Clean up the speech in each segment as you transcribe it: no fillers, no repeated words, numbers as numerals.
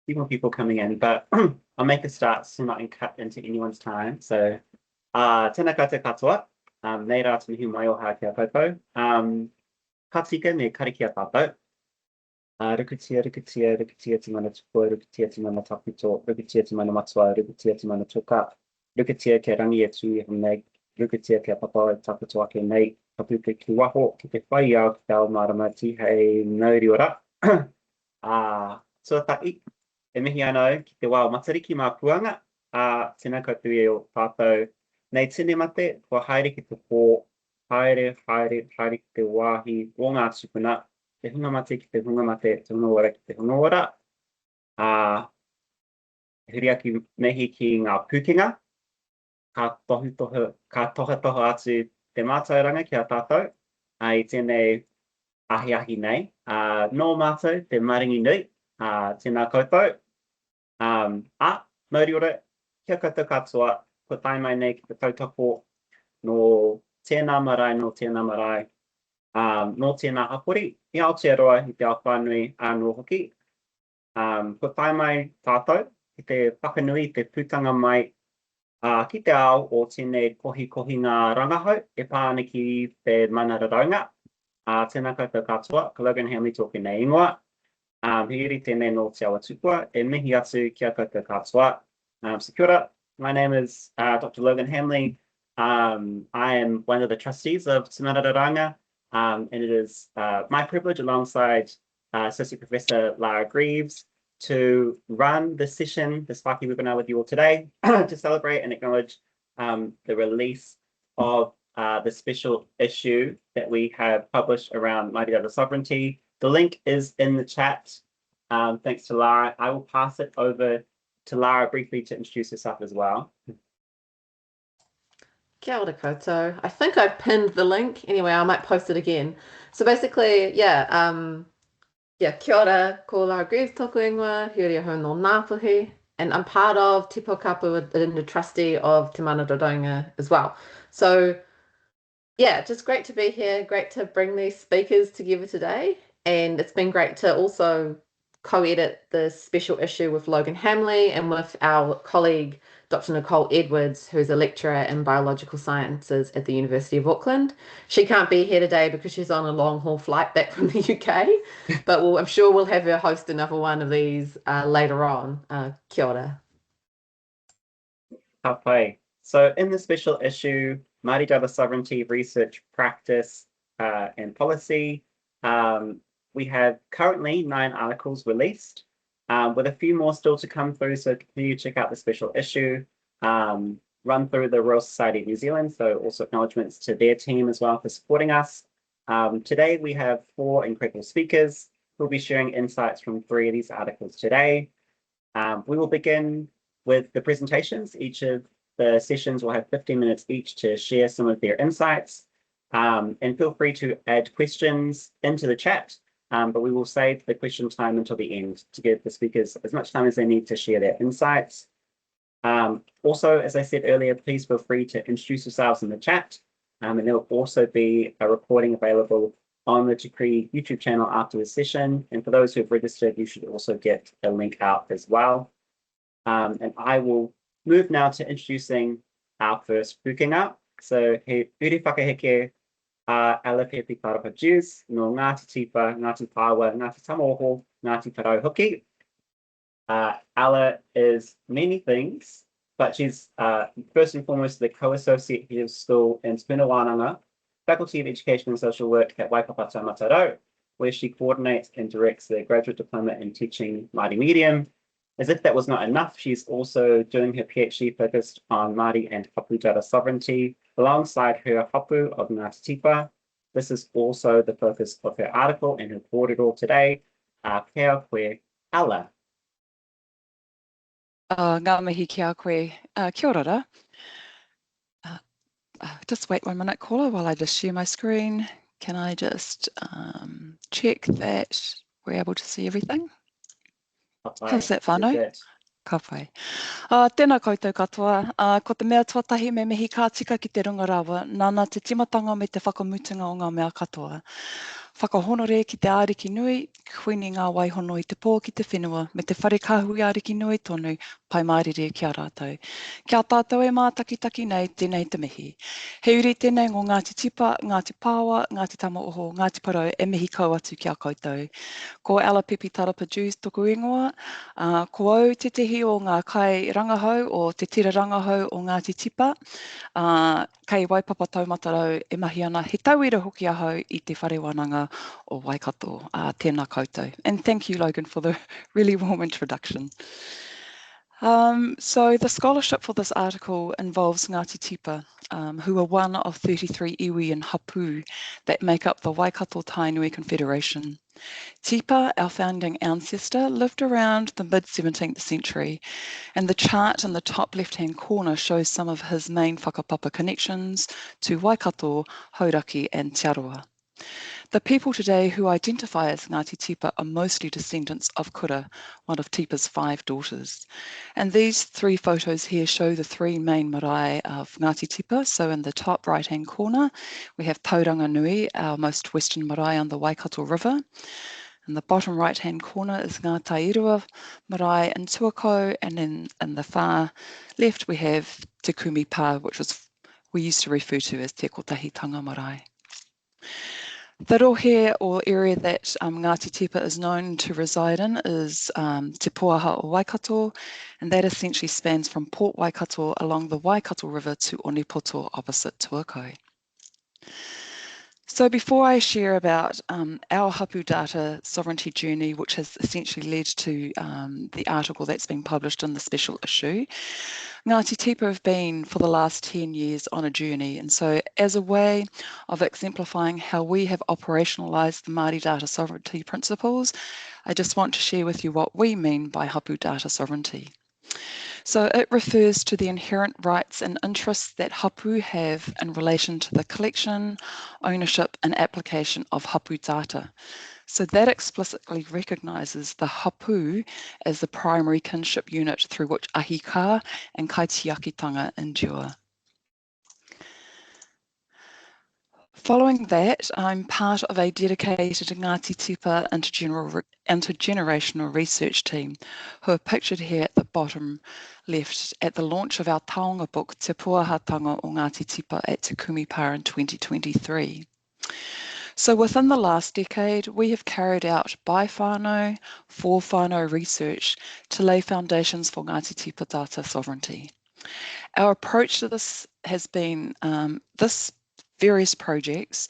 few more people coming in, but I'll make a start so not cut into anyone's time. So, tēnā koutou katoa, nei rā te mihi mai o hā kia koutou. Ka tika me karikia tātou. Rukutia, rukutia, rukutia te mana tupoi, rukutia te mana taputo, rukutia te mana matua, rukutia te mana toka, rukutia ke rangi e tui nei, rukutia ke papa e taputo ake nei, ka puke ki waho, ki te whai au ki tau marama ti hei nauri ora. Tuatai, e mihi anō ki te wao matariki mā puanga, tēnā koutou e o tātou. Nei tēne mate, kua haere ki te pō, haere ki te wāhi o ngā tupuna, te hunga mate ki te hunga mate, te hunga ora ki te hunga ora. Hiri aki mehi ki ngā pukinga, ka toha atu te mātauranga ki a tātou, i tēnei ahi nei. Nō mātou, te maringi nui, tēnā koutou. Mauri ora, kia koutou katoa, ko tai mai nei ki te tautoko no tēnā marae, no tēnā hapori, i Aotearoa, i te Aowhanui anō hoki. Ko tai mai tātou, ki te whakanui, te putanga mai ki te ao o tēnei kohi ngā rangahau, e pāna ki Te Mana Raraunga. Tēnā koutou katoa, ka Logan Hamley tōke nei ingoa. Hiri tēnei no te awa tupua, e mihi atu kia koutou katoa. So kia ora, my name is Dr. Logan Hamley. I am one of the trustees of Te Mana Raraunga. And it is my privilege alongside Associate Professor Lara Greaves to run this session, this whāki webinar with you all today to celebrate and acknowledge the release of the special issue that we have published around Māori Data Sovereignty. The link is in the chat. Thanks to Lara. I will pass it over to Lara briefly to introduce herself as well. Kia ora koutou. I think I pinned the link. Anyway, I might post it again. So basically, kia ora, ko Lara Greaves tōku ingoa, hiuri ahau no Ngāpuhi, and I'm part of Te Pokapū and the trustee of Te Mana Raraunga as well. So yeah, just great to be here, great to bring these speakers together today, and it's been great to also co-edit this special issue with Logan Hamley and with our colleague Dr. Nicole Edwards, who's a lecturer in biological sciences at the University of Auckland. She can't be here today because she's on a long-haul flight back from the UK, but I'm sure we'll have her host another one of these later on. Kia ora. Hapai. So in the special issue, Māori Data Sovereignty, Research, Practice and Policy, we have currently 9 articles released, with a few more still to come through, so continue to check out the special issue, run through the Royal Society of New Zealand, so also acknowledgements to their team as well for supporting us. Today we have 4 incredible speakers who will be sharing insights from 3 of these articles today. We will begin with the presentations. Each of the sessions will have 15 minutes each to share some of their insights, and feel free to add questions into the chat. But we will save the question time until the end to give the speakers as much time as they need to share their insights. Also, as I said earlier, please feel free to introduce yourselves in the chat. And there will also be a recording available on the Decree YouTube channel after the session. And for those who have registered, you should also get a link out as well. And I will move now to introducing our first pukinga. So he uri whakaheke ala pepi karapa Jews, no Ngāti Tipa, Ngāti Pāwa, Ngāti Tamoho, Ngāti Parau Hoki. Ala is many things, but she's first and foremost the co-associate head of school in Spinawānanga, Faculty of Education and Social Work at Waipapa Taumatarau, where she coordinates and directs the graduate diploma in teaching Māori medium. As if that was not enough, she's also doing her PhD focused on Māori and hapu data sovereignty, alongside her hapu of Ngāti Tipa. This is also the focus of her article and her kōrero today. Kia koe, Ala. Ngā mihi kia koe, kia ora. Just wait 1 minute, caller, while I just share my screen. Can I just check that we're able to see everything? How's that whānau? Ka whai. Tēnā koutou katoa. Ko te mea tuatahi me mihi ka tika ki te runga rawa, nāna te timatanga me te whakamutunga o ngā mea katoa. Whakahonore ki te āriki nui, whini ngā waihono I te pō ki te whenua, me te whare kāhui āriki nui tonu, pai mārire ki a rātou. Kia tātou e mātakitaki nei, tēnei te mihi. He uri tēnei ngō Ngāti Tipa, Ngāti Pāwa, Ngāti Tamaoho, Ngāti Parau, e mihi kau atu ki a koutou. Ko Ala Pipi Tarapa Jews toku ingoa, ko au te tehi o ngā kai rangahau o te tira rangahau o Ngāti Tipa, kei waipapa taumatarau e mahi ana he tauira hoki ahau I te whare wananga o Waikato. Tēnā koutou. And thank you, Logan, for the really warm introduction. So the scholarship for this article involves Ngāti Tipa, who are one of 33 iwi and hapu that make up the Waikato Tainui Confederation. Tipa, our founding ancestor, lived around the mid-17th century, and the chart in the top left-hand corner shows some of his main whakapapa connections to Waikato, Hauraki and Te Aroa. The people today who identify as Ngāti Tipa are mostly descendants of Kura, one of Tipa's 5 daughters. And these 3 photos here show the 3 main marae of Ngāti Tipa. So in the top right-hand corner, we have Tauranga Nui, our most western marae on the Waikato River. In the bottom right-hand corner is Ngā Tairua marae in Tuakau, and then in the far left we have Te Kumipa, which we used to refer to as Te Kotahitanga marae. The rohe or area that Ngāti Tipa is known to reside in is Te Puaha o Waikato, and that essentially spans from Port Waikato along the Waikato River to Onipoto opposite Tuakau. So before I share about our hapu data sovereignty journey, which has essentially led to the article that's been published in the special issue, Ngāti Tipa have been for the last 10 years on a journey. And so as a way of exemplifying how we have operationalised the Māori Data Sovereignty principles, I just want to share with you what we mean by hapu data sovereignty. So it refers to the inherent rights and interests that hapu have in relation to the collection, ownership and application of hapu data. So that explicitly recognises the hapu as the primary kinship unit through which ahika and kaitiakitanga endure. Following that, I'm part of a dedicated Ngāti Tipa intergenerational research team who are pictured here at the bottom left at the launch of our taonga book Te Puahatanga o Ngāti Tipa at Te Kumipa in 2023. So within the last decade, we have carried out by whānau, for whānau research to lay foundations for Ngāti Tipa data sovereignty. Our approach to this has been various projects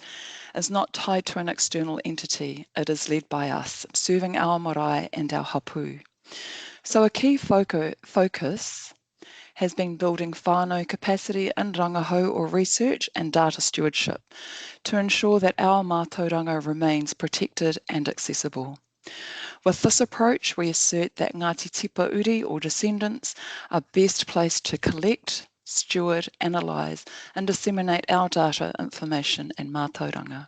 is not tied to an external entity. It is led by us, serving our marae and our hapu. So a key focus has been building whānau capacity in rangahau or research and data stewardship to ensure that our mātauranga remains protected and accessible. With this approach, we assert that Ngāti Tipa uri or descendants are best placed to collect, steward, analyse and disseminate our data, information and mātauranga.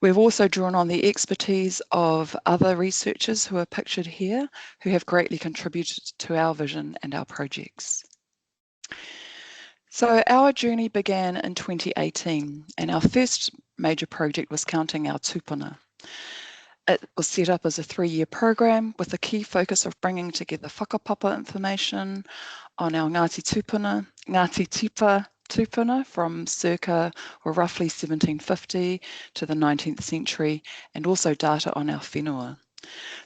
We've also drawn on the expertise of other researchers who are pictured here, who have greatly contributed to our vision and our projects. So our journey began in 2018, and our first major project was counting our tupuna. It was set up as a 3-year program with a key focus of bringing together whakapapa information on our Ngāti Tipa tupuna from circa or roughly 1750 to the 19th century, and also data on our whenua.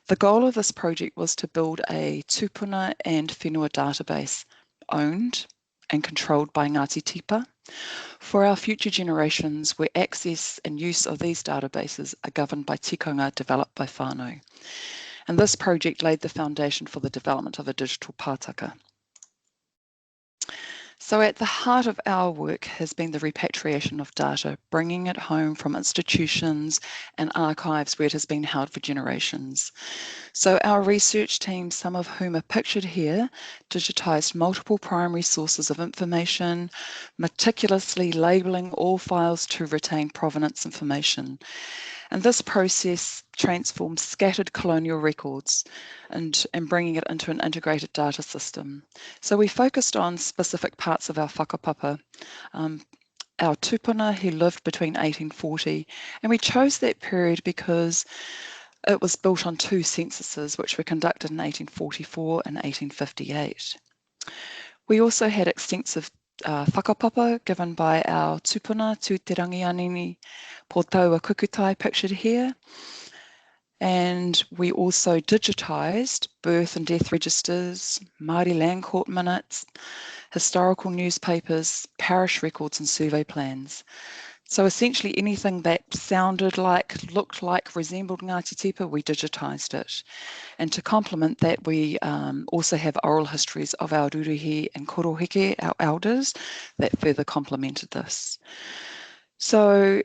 The goal of this project was to build a tupuna and whenua database owned and controlled by Ngāti Tipa for our future generations, where access and use of these databases are governed by tikanga developed by whānau. And this project laid the foundation for the development of a digital pātaka. So at the heart of our work has been the repatriation of data, bringing it home from institutions and archives where it has been held for generations. So our research team, some of whom are pictured here, digitised multiple primary sources of information, meticulously labelling all files to retain provenance information. And this process transforms scattered colonial records and bringing it into an integrated data system. So we focused on specific parts of our whakapapa, our tupuna who lived between 1840, and we chose that period because it was built on two censuses which were conducted in 1844 and 1858. We also had extensive whakapapa given by our tupuna, Tū Te Rangianini Po Taua Kukutai, pictured here. And we also digitised birth and death registers, Māori land court minutes, historical newspapers, parish records and survey plans. So essentially anything that sounded like, looked like, resembled Ngāti Tipa, we digitised it. And to complement that, we also have oral histories of our rurihi and koroheke, our elders, that further complemented this. So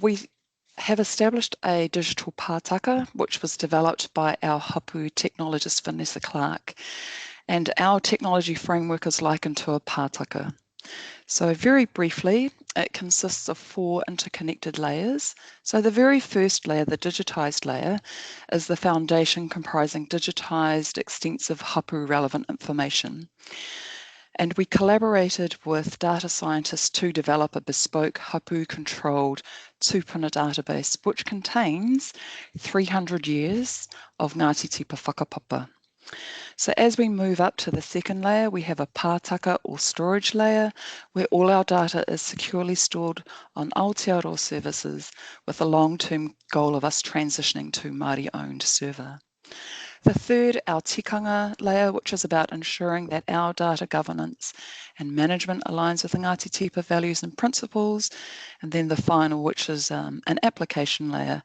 we have established a digital pātaka, which was developed by our hapu technologist Vanessa Clark. And our technology framework is likened to a pātaka. So very briefly, it consists of 4 interconnected layers. So the very first layer, the digitised layer, is the foundation comprising digitised, extensive hapu relevant information. And we collaborated with data scientists to develop a bespoke hapu-controlled tupuna database, which contains 300 years of Ngāti Tipa whakapapa. So as we move up to the second layer, we have a pātaka or storage layer where all our data is securely stored on Aotearoa services with a long-term goal of us transitioning to Māori-owned server. The third, our tikanga layer, which is about ensuring that our data governance and management aligns with the Ngāti Tipa values and principles. And then the final, which is an application layer,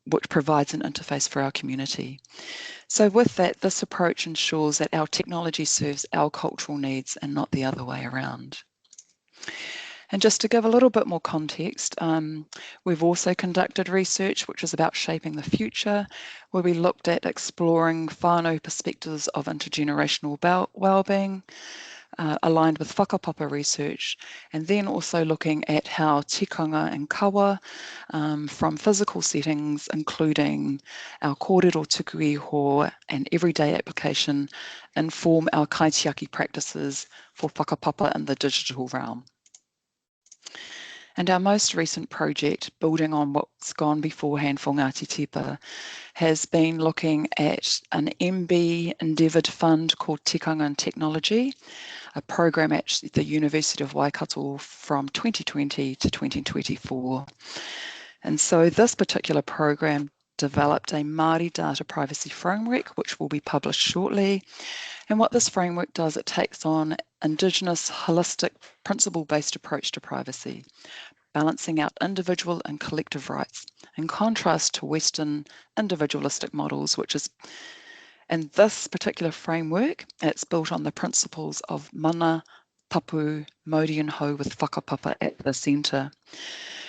which provides an interface for our community. So with that, this approach ensures that our technology serves our cultural needs and not the other way around. And just to give a little bit more context, we've also conducted research which is about shaping the future, where we looked at exploring whānau perspectives of intergenerational well-being, aligned with whakapapa research, and then also looking at how tikanga and kawa from physical settings, including our kōrero tuku iho and everyday application, inform our kaitiaki practices for whakapapa in the digital realm. And our most recent project, building on what's gone beforehand for Ngāti Tipa, has been looking at an MB endeavoured fund called Tikanga and Technology, a program at the University of Waikato from 2020 to 2024. And so this particular program developed a Māori data privacy framework, which will be published shortly. And what this framework does, it takes on Indigenous, holistic, principle-based approach to privacy, balancing out individual and collective rights, in contrast to Western individualistic models, which is, in this particular framework, it's built on the principles of mana, tapu, mauri and hou with whakapapa at the centre.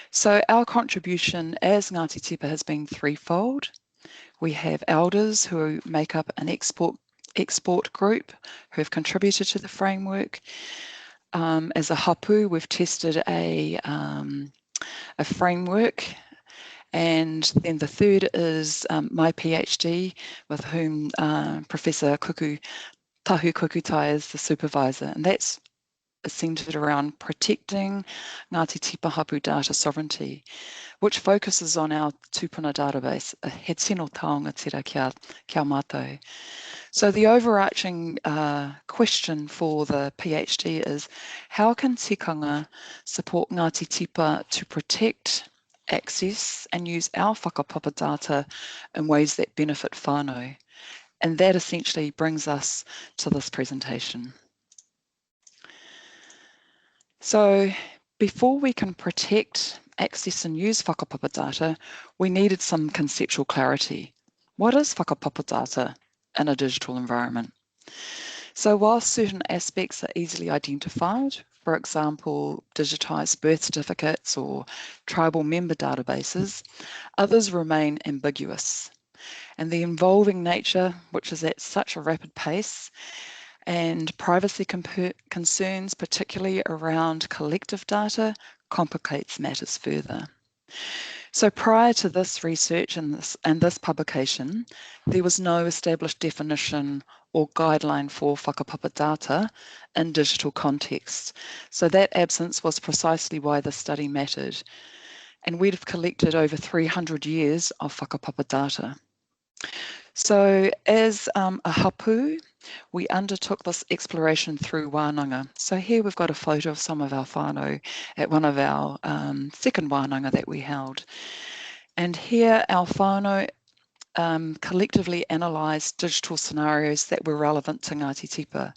So our contribution as Ngāti Tipa has been threefold. We have elders who make up an export group who have contributed to the framework. As a hapu, we've tested a framework, and then the third is my PhD, with whom Professor Tahu Kukutai is the supervisor, and that's centred around protecting Ngāti Tipa hapu data sovereignty, which focuses on our tupuna database, he tino taonga tira kia mātou. So the overarching question for the PhD is, how can tikanga support Ngāti Tipa to protect, access and use our whakapapa data in ways that benefit whānau? And that essentially brings us to this presentation. So before we can protect, access and use whakapapa data, we needed some conceptual clarity. What is whakapapa data in a digital environment? So while certain aspects are easily identified, for example, digitised birth certificates or tribal member databases, others remain ambiguous. And the evolving nature, which is at such a rapid pace, and privacy concerns, particularly around collective data, complicates matters further. So prior to this research and this publication, there was no established definition or guideline for whakapapa data in digital contexts. So that absence was precisely why this study mattered. And we'd have collected over 300 years of whakapapa data. So as a hapu, we undertook this exploration through wānanga. So here we've got a photo of some of our whānau at one of our second wānanga that we held. And here our whānau collectively analysed digital scenarios that were relevant to Ngāti Tipa.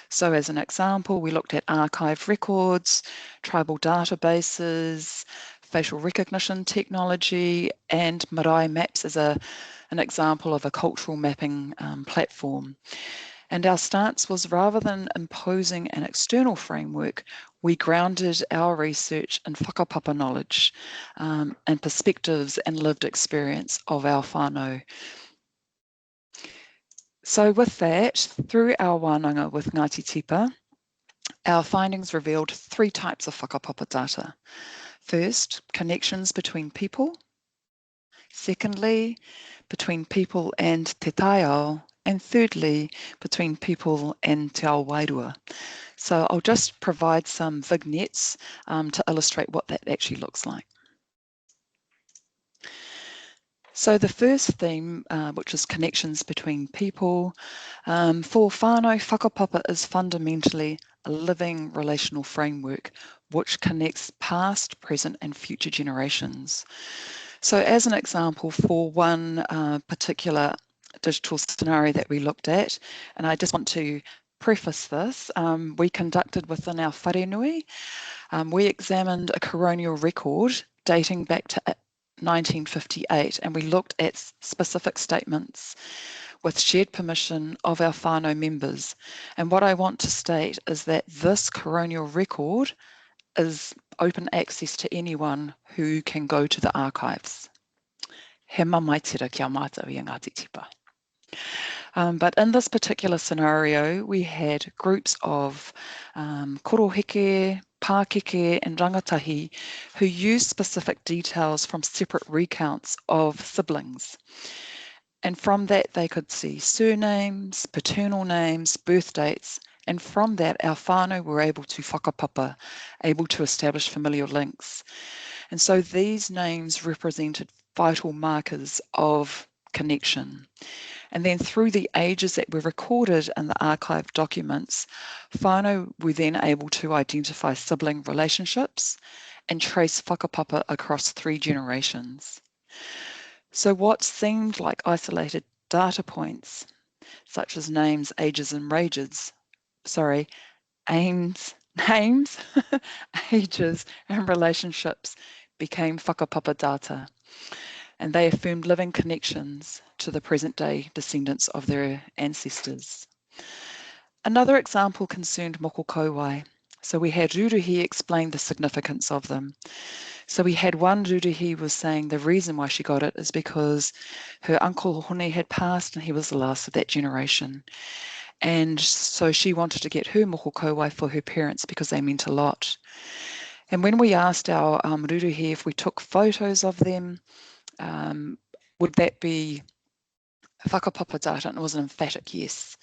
So as an example, we looked at archive records, tribal databases, facial recognition technology, and marae maps as an example of a cultural mapping platform. And our stance was, rather than imposing an external framework, we grounded our research in whakapapa knowledge and perspectives and lived experience of our whānau. So with that, through our wānanga with Ngāti Tipa, our findings revealed 3 types of whakapapa data. First, connections between people. Secondly, between people and te taiao. And thirdly, between people and te ao wairua. So I'll just provide some vignettes to illustrate what that actually looks like. So the first theme, which is connections between people, for whānau, whakapapa is fundamentally a living relational framework which connects past, present and future generations. So as an example, for one particular digital scenario that we looked at, and I just want to preface this, we conducted within our wharenui, we examined a coronial record dating back to 1958, and we looked at specific statements with shared permission of our whānau members. And what I want to state is that this coronial record is open access to anyone who can go to the archives. He mamaitira kia mātou i Ngāti Tipa. But in this particular scenario, we had groups of koroheke, pākeke and rangatahi who used specific details from separate recounts of siblings. And from that, they could see surnames, paternal names, birth dates, and from that, our whānau were able to whakapapa, able to establish familial links. And so these names represented vital markers of connection. And then through the ages that were recorded in the archived documents, whānau were then able to identify sibling relationships and trace whakapapa across 3 generations. So what seemed like isolated data points, such as names, ages and names, ages and relationships became whakapapa data. And they affirmed living connections to the present-day descendants of their ancestors. Another example concerned moko kauai. So we had ruruhi explain the significance of them. So we had one ruruhi was saying the reason why she got it is because her uncle Hone had passed and he was the last of that generation. And so she wanted to get her moko kauai for her parents because they meant a lot. And when we asked our ruruhi if we took photos of them, would that be whakapapa data? And it was an emphatic yes.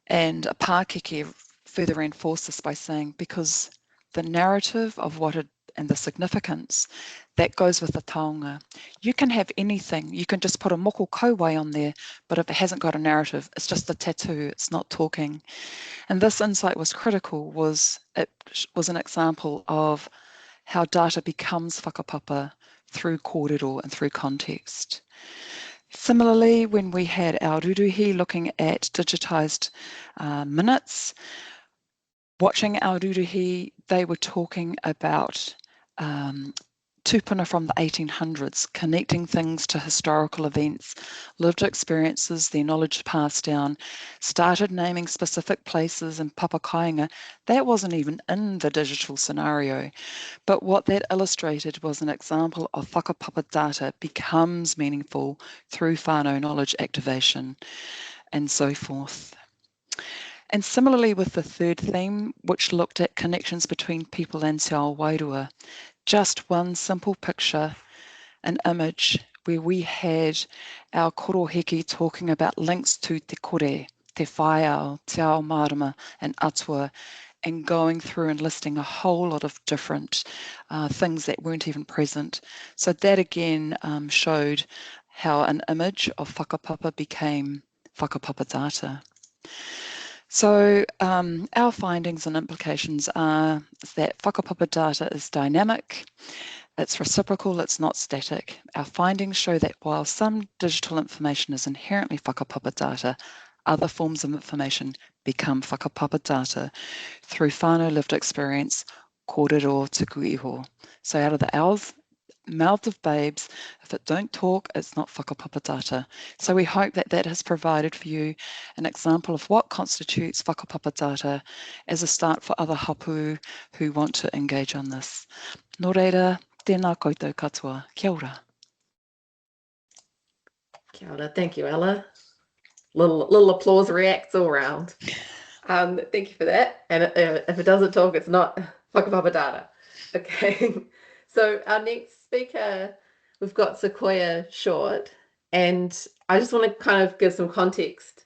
And a pākeke further reinforced this by saying, because the narrative of what it and the significance, that goes with the taonga. You can have anything, you can just put a moko kauai on there, but if it hasn't got a narrative, it's just a tattoo, it's not talking. And this insight was critical, it was an example of how data becomes whakapapa through kōrero and through context. Similarly, when we had our ruruhi looking at digitised minutes, watching our ruruhi, they were talking about tupuna from the 1800s, connecting things to historical events, lived experiences, their knowledge passed down, started naming specific places and papakainga. That wasn't even in the digital scenario. But what that illustrated was an example of whakapapa data becomes meaningful through whānau knowledge activation and so forth. And similarly with the third theme, which looked at connections between people and te ao wairua, just one simple picture an image where we had our koroheki talking about links to te kore, te whaiao, te ao marama, and atua, and going through and listing a whole lot of different things that weren't even present. So that again showed how an image of whakapapa became whakapapa data. So our findings and implications are that whakapapa data is dynamic, it's reciprocal, it's not static. Our findings show that while some digital information is inherently whakapapa data, other forms of information become whakapapa data through whānau lived experience, kōrero tuku iho. So out of the owls, mouth of babes, if it don't talk, it's not whakapapa data. So we hope that that has provided for you an example of what constitutes whakapapa data as a start for other hapu who want to engage on this. Nō reira, tēnā koutou katoa. Kia ora. Kia ora. Thank you, Ella. Little applause reacts all round. Thank you for that. And if it doesn't talk, it's not whakapapa data. Okay. So our next speaker, we've got Sequoia Short, and I just want to kind of give some context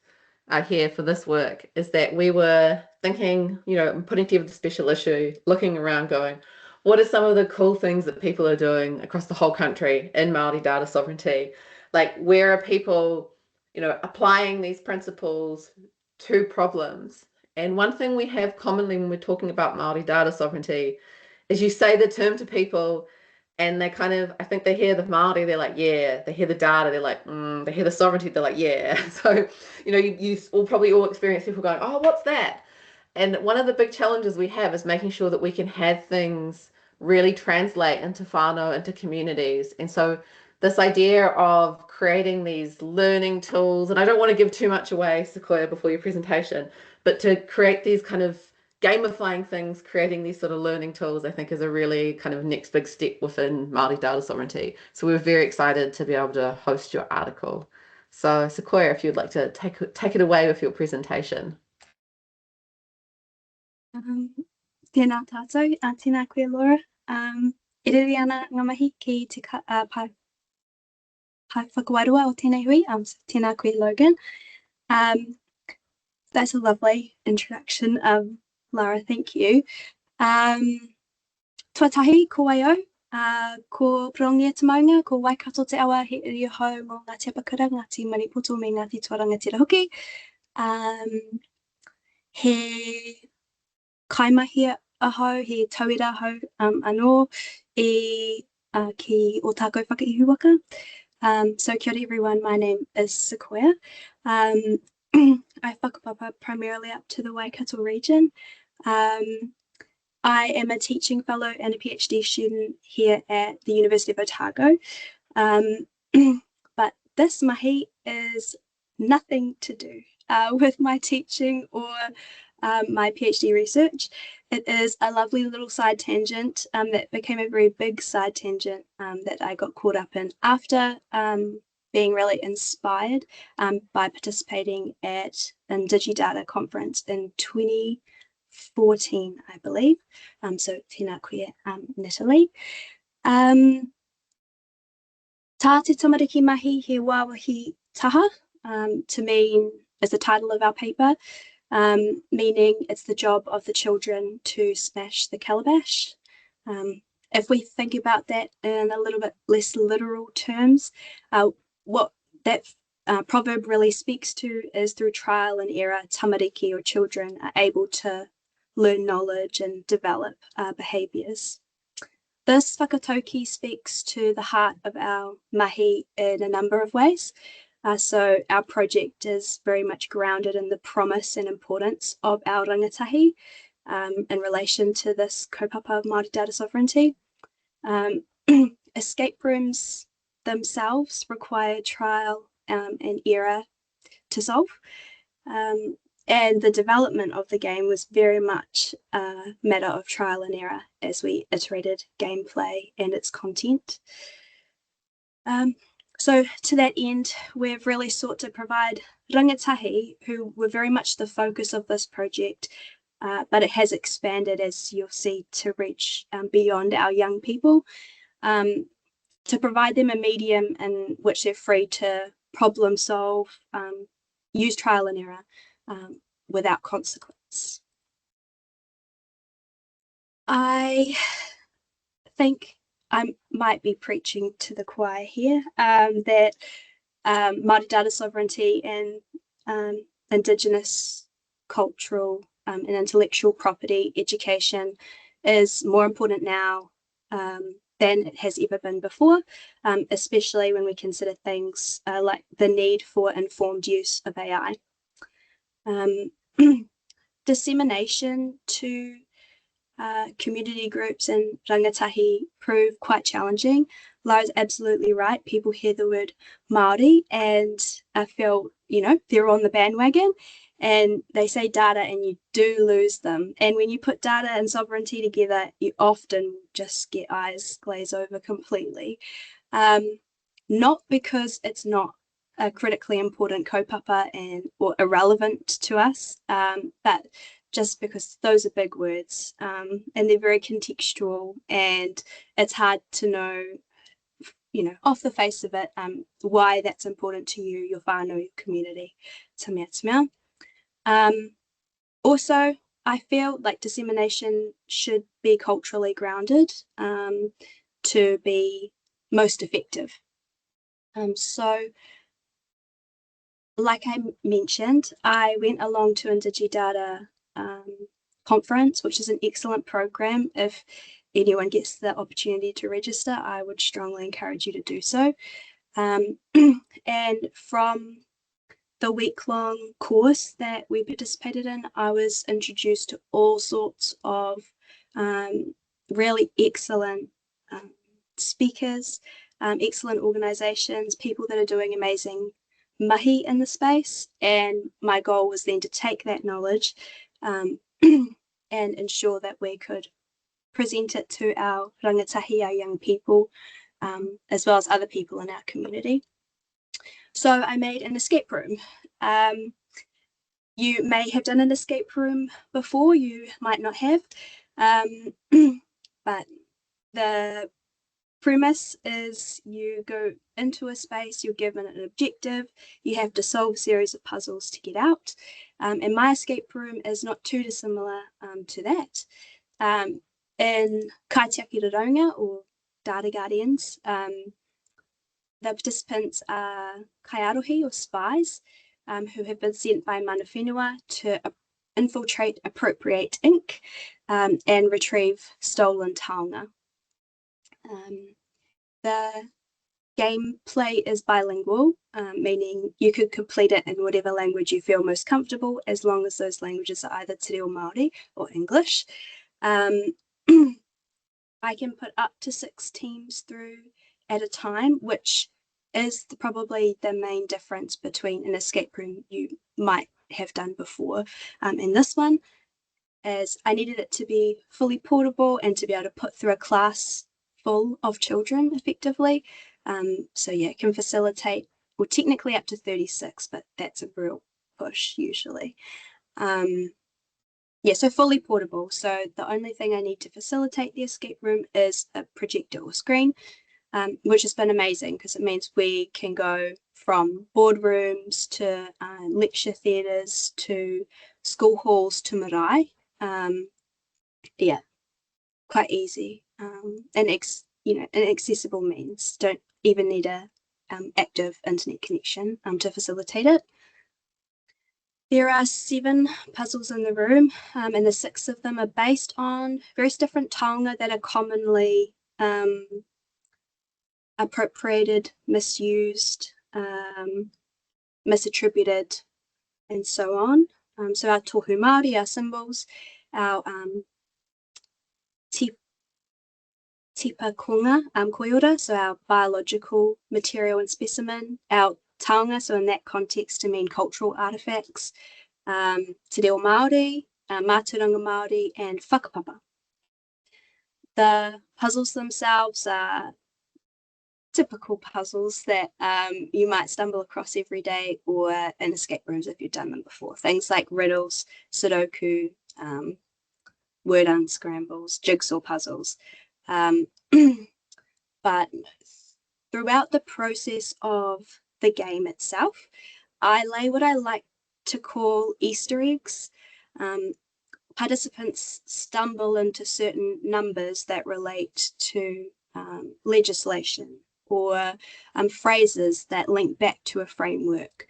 here for this work, is that we were thinking, you know, putting together the special issue, looking around going, what are some of the cool things that people are doing across the whole country in Māori data sovereignty? Like, where are people, you know, applying these principles to problems? And one thing we have commonly when we're talking about Māori data sovereignty is you say the term to people and they kind of, I think they hear the Māori, they're like, yeah. They hear the data, they're like, they hear the sovereignty, they're like, yeah. So, you know, you will probably all experience people going, oh, what's that? And one of the big challenges we have is making sure that we can have things really translate into whānau, into communities. And so this idea of creating these learning tools, and I don't want to give too much away, Sequoia, before your presentation, but to create these kind of gamifying things, creating these sort of learning tools, I think is a really kind of next big step within Māori data sovereignty. So we're very excited to be able to host your article. So Sequoia, if you'd like to take it away with your presentation. Tēnā tātou, tēnā koe Laura. E riri ana ngā mahi ki te pai whakawarua o tēnei hui, so tēnā koe Logan. That's a lovely introduction, Lara, thank you. Tuatahi, ko waio, ko Prongia te maunga, ko Waikato te awa, he iri hau mō ngā te apakura, Ngāti Manipoto me Ngāti Tuaranga te Rahoki. He kaimahia ahau, he tauira hau anō ki o tākou whakaihu waka. So kia ora everyone, my name is Sequoia. I whakapapa primarily up to the Waikato region. I am a teaching fellow and a PhD student here at the University of Otago. But this mahi is nothing to do with my teaching or my PhD research. It is a lovely little side tangent that became a very big side tangent that I got caught up in after being really inspired by participating at an Digidata conference in 2014, I believe. So tēnā koe, Natalie. Tā te tamariki mahi he wāwahi taha, to mean is the title of our paper, meaning it's the job of the children to smash the calabash. If we think about that in a little bit less literal terms, what that proverb really speaks to is through trial and error, tamariki or children are able to learn knowledge and develop behaviours. This whakatauki speaks to the heart of our mahi in a number of ways. So our project is very much grounded in the promise and importance of our rangatahi in relation to this kaupapa of Māori data sovereignty. Escape rooms themselves require trial and error to solve. And the development of the game was very much a matter of trial and error as we iterated gameplay and its content. So to that end, we've really sought to provide rangatahi who were very much the focus of this project, but it has expanded, as you'll see, to reach beyond our young people. to provide them a medium in which they're free to problem solve, use trial and error without consequence. I think I might be preaching to the choir here, that Māori Data Sovereignty and Indigenous cultural and intellectual property education is more important now than it has ever been before, especially when we consider things like the need for informed use of AI. Dissemination to community groups and rangatahi prove quite challenging. Lara's absolutely right. People hear the word Māori and feel, you know, they're on the bandwagon, and they say data and you do lose them. And when you put data and sovereignty together, you often just get eyes glaze over completely. Not because it's not a critically important kaupapa or irrelevant to us, but just because those are big words, and they're very contextual, and it's hard to know, you know, off the face of it, why that's important to you, your whānau, your community, te mea. Also, I feel like dissemination should be culturally grounded to be most effective. So, like I mentioned, I went along to Indigidata conference, which is an excellent program. If anyone gets the opportunity to register, I would strongly encourage you to do so. And from the week-long course that we participated in, I was introduced to all sorts of really excellent speakers, excellent organizations, people that are doing amazing mahi in the space. And my goal was then to take that knowledge and ensure that we could present it to our rangatahi, our young people, as well as other people in our community. So I made an escape room. You may have done an escape room before, you might not have, but the premise is you go into a space, you're given an objective, you have to solve a series of puzzles to get out. And my escape room is not too dissimilar to that. In Kaitiaki Raraunga, or Data Guardians, the participants are kaiarohi, or spies, who have been sent by mana whenua to infiltrate, appropriate ink, and retrieve stolen taonga. The gameplay is bilingual, meaning you could complete it in whatever language you feel most comfortable, as long as those languages are either Te Reo Māori or English. I can put up to 6 teams through at a time, which is probably the main difference between an escape room you might have done before and this one, as I needed it to be fully portable and to be able to put through a class full of children effectively. So yeah, it can facilitate, well, technically up to 36, but that's a real push usually. Yeah, so fully portable. So the only thing I need to facilitate the escape room is a projector or screen, which has been amazing because it means we can go from boardrooms to lecture theatres to school halls to marae. Yeah, quite easy and an accessible means. Don't even need a active internet connection to facilitate it. There are 7 puzzles in the room, and the 6 of them are based on various different taonga that are commonly appropriated, misused, misattributed, and so on. So our tohu Māori, our symbols, our tipa konga, koiora, so our biological material and specimen, our taonga, so in that context to mean cultural artifacts, te reo Māori, mātauranga Māori, and whakapapa. The puzzles themselves are typical puzzles that you might stumble across every day or in escape rooms if you've done them before. Things like riddles, sudoku, word unscrambles, jigsaw puzzles. But throughout the process of the game itself, I lay what I like to call Easter eggs. Participants stumble into certain numbers that relate to legislation or phrases that link back to a framework.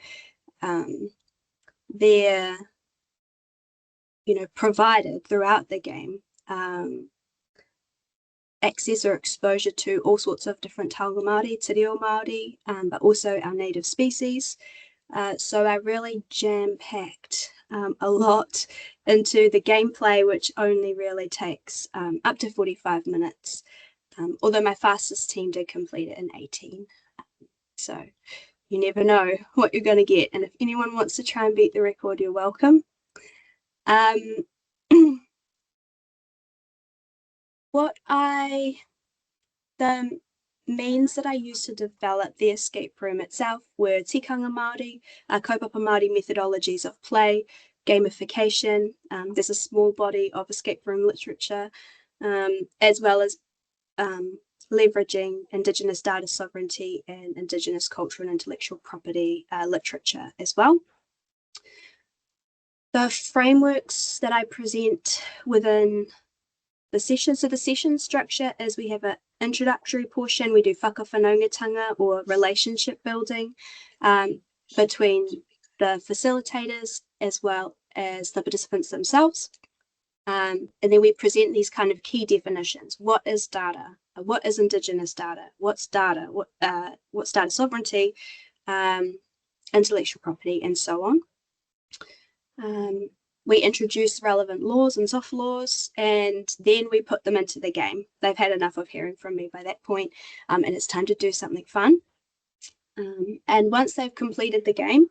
They're, provided throughout the game access or exposure to all sorts of different taonga Māori, te reo Māori, but also our native species. So I really jam-packed a lot into the gameplay, which only really takes up to 45 minutes, although my fastest team did complete it in 18. So you never know what you're going to get. And if anyone wants to try and beat the record, you're welcome. The means that I used to develop the escape room itself were tikanga Māori, kaupapa Māori methodologies of play, gamification. There's a small body of escape room literature, as well as leveraging Indigenous data sovereignty and Indigenous cultural and intellectual property literature as well. The frameworks that I present within the session, so the session structure is we have an introductory portion, we do whakawhanaungatanga or relationship building between the facilitators as well as the participants themselves. And then we present these kind of key definitions. What is data? What is Indigenous data? What's data? What's data sovereignty, intellectual property, and so on. We introduce relevant laws and soft laws, and then we put them into the game. They've had enough of hearing from me by that point, and it's time to do something fun. And once they've completed the game,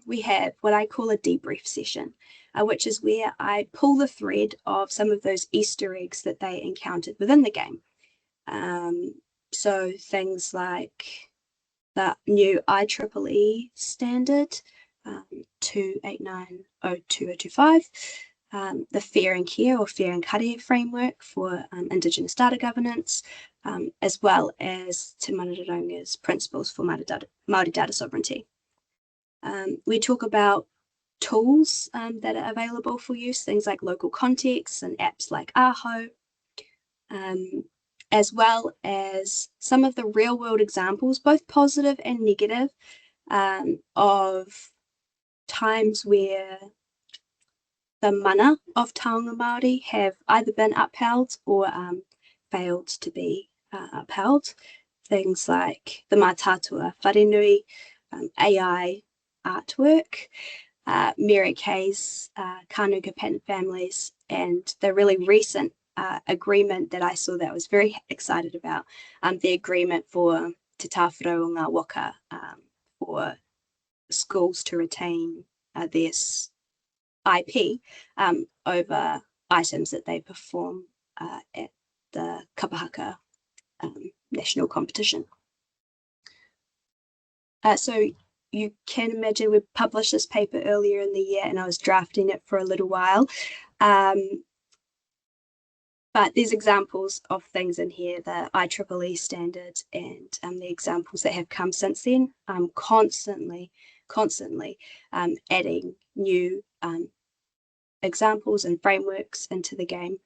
we have what I call a debrief session, which is where I pull the thread of some of those Easter eggs that they encountered within the game. So things like the new IEEE standard, 289.02025, the Fair and Care or Fair and Kare framework for Indigenous data governance, as well as Te Mana Raraunga's principles for Māori data sovereignty. We talk about tools that are available for use, things like local contexts and apps like Aho, as well as some of the real world examples, both positive and negative, of times where the mana of taonga Māori have either been upheld or failed to be upheld. Things like the Mātātua Wharenui, AI artwork, Mary Kay's Kānuka patent families, and the really recent agreement that I saw that I was very excited about, the agreement for Te Tāwhirau o Ngā Waka for schools to retain their IP over items that they perform at the Kapahaka national competition. So you can imagine we published this paper earlier in the year and I was drafting it for a little while. But there's examples of things in here, the IEEE standard and the examples that have come since then. I'm constantly adding new examples and frameworks into the game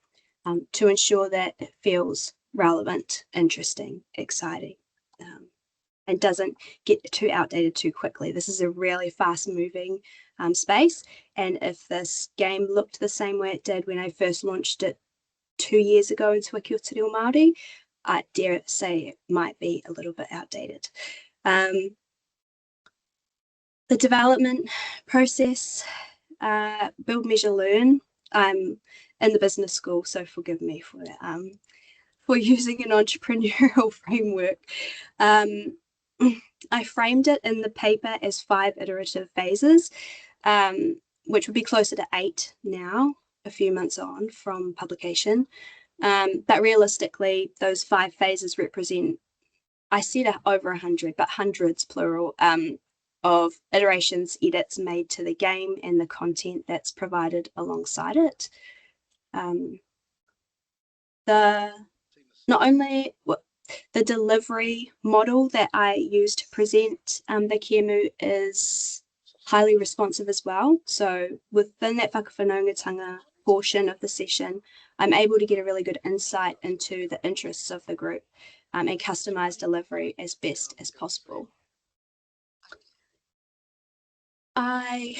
to ensure that it feels relevant, interesting, exciting, and doesn't get too outdated too quickly. This is a really fast moving space, and if this game looked the same way it did when I first launched it 2 years ago in Te Wiki o Te Reo Māori, I dare say it might be a little bit outdated. The development process, build, measure, learn. I'm in the business school, so forgive me for using an entrepreneurial framework. I framed it in the paper as 5 iterative phases, which would be closer to 8 now, a few months on from publication. But realistically, those 5 phases represent, I said over 100, but hundreds plural, of iterations, edits made to the game and the content that's provided alongside it. The delivery model that I use to present the kēmu is highly responsive as well. So within that whakawhanaungatanga portion of the session, I'm able to get a really good insight into the interests of the group and customize delivery as best as possible. I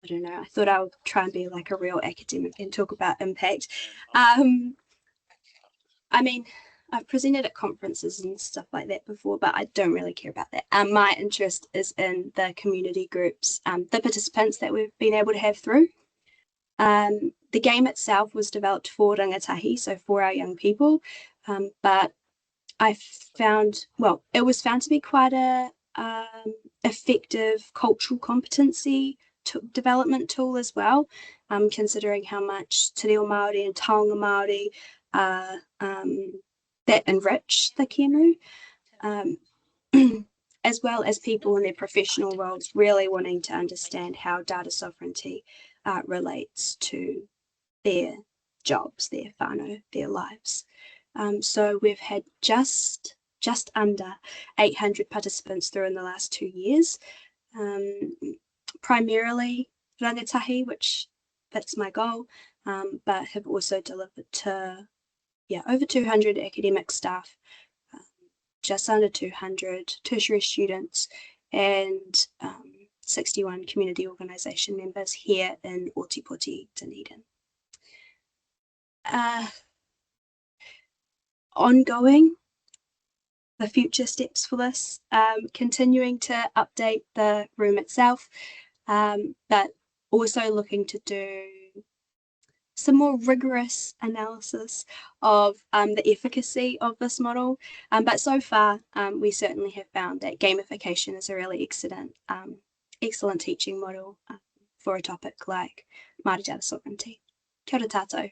don't know, I thought I would try and be like a real academic and talk about impact. I mean, I've presented at conferences and stuff like that before, but I don't really care about that. My interest is in the community groups, the participants that we've been able to have through. The game itself was developed for rangatahi, so for our young people, but I found, well, it was found to be quite a effective cultural competency development tool as well, considering how much te reo Māori and taonga Māori that enrich the kēmu, as well as people in their professional roles really wanting to understand how data sovereignty relates to their jobs, their whānau, their lives. So we've had just under 800 participants through in the last 2 years, primarily rangatahi, which that's my goal, but have also delivered to over 200 academic staff, just under 200 tertiary students, and 61 community organisation members here in Ōtepoti, Dunedin. Ongoing, the future steps for this, continuing to update the room itself, but also looking to do some more rigorous analysis of the efficacy of this model. But so far, we certainly have found that gamification is a really excellent teaching model for a topic like Māori Data Sovereignty. Kia ora tātou.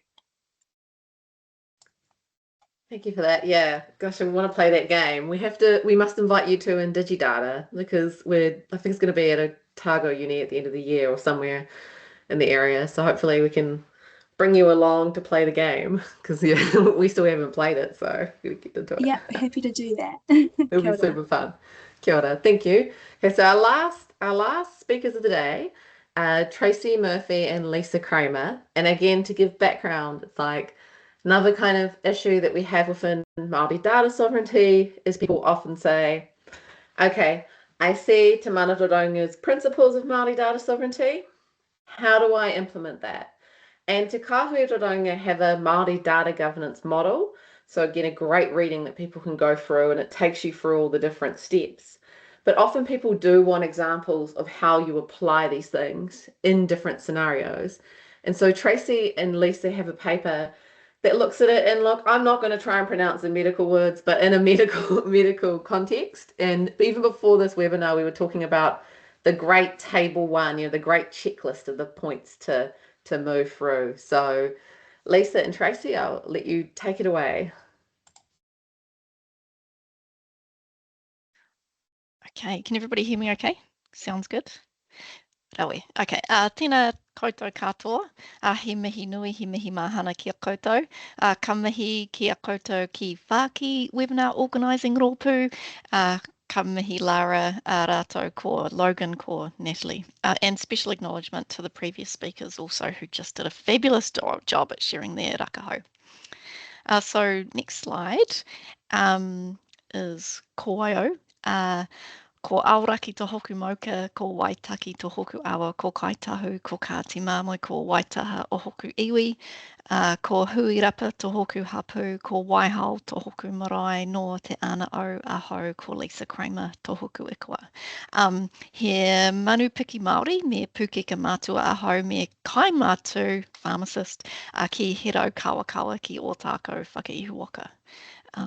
Thank you for that. Yeah, gosh, I want to play that game. We must invite you to Indigidata, because I think it's going to be at Otago Uni at the end of the year or somewhere in the area. So hopefully we can bring you along to play the game, because we still haven't played it, so we get to do it. Yeah, happy to do that. It'll be super fun. Kia ora. Thank you. Okay, so our last speakers of the day, Tracy Murphy and Lisa Kramer. And again, to give background, it's like another kind of issue that we have within Māori data sovereignty is people often say, okay, I see Te Mana Raraunga's principles of Māori data sovereignty. How do I implement that? And Te Kahui Raraunga have a Māori data governance model. So again, a great reading that people can go through, and it takes you through all the different steps. But often people do want examples of how you apply these things in different scenarios. And so Tracy and Lisa have a paper that looks at it, and look, I'm not going to try and pronounce the medical words, but in a medical context. And even before this webinar, we were talking about the great table one, the great checklist of the points to move through. So Lisa and Tracy, I'll let you take it away. Okay, can everybody hear me okay? Sounds good. Rawe. Okay, tēnā koutou katoa. He mihi nui, he mihi mahana ki a koutou. Ka mihi ki a koutou ki whāki webinar organising rōpū. Ka mihi Lara rātou ko Logan ko Natalie. And special acknowledgement to the previous speakers also, who just did a fabulous job at sharing their rakaho. So next slide is ko waio. Ko auraki to hoku mauka, ko waitaki to hoku awa, ko kaitahu, ko ka te mamoi, ko waitaha o hoku iwi, ko huirapa to hoku hapu, ko waihao to hoku marae, no te ana o aho, ko Lisa Kramer to hoku ikua. He manu piki Māori, me pukeka mātua aho, me kai mātu, pharmacist, ki hero kawakawa ki o tākou whakaihu waka.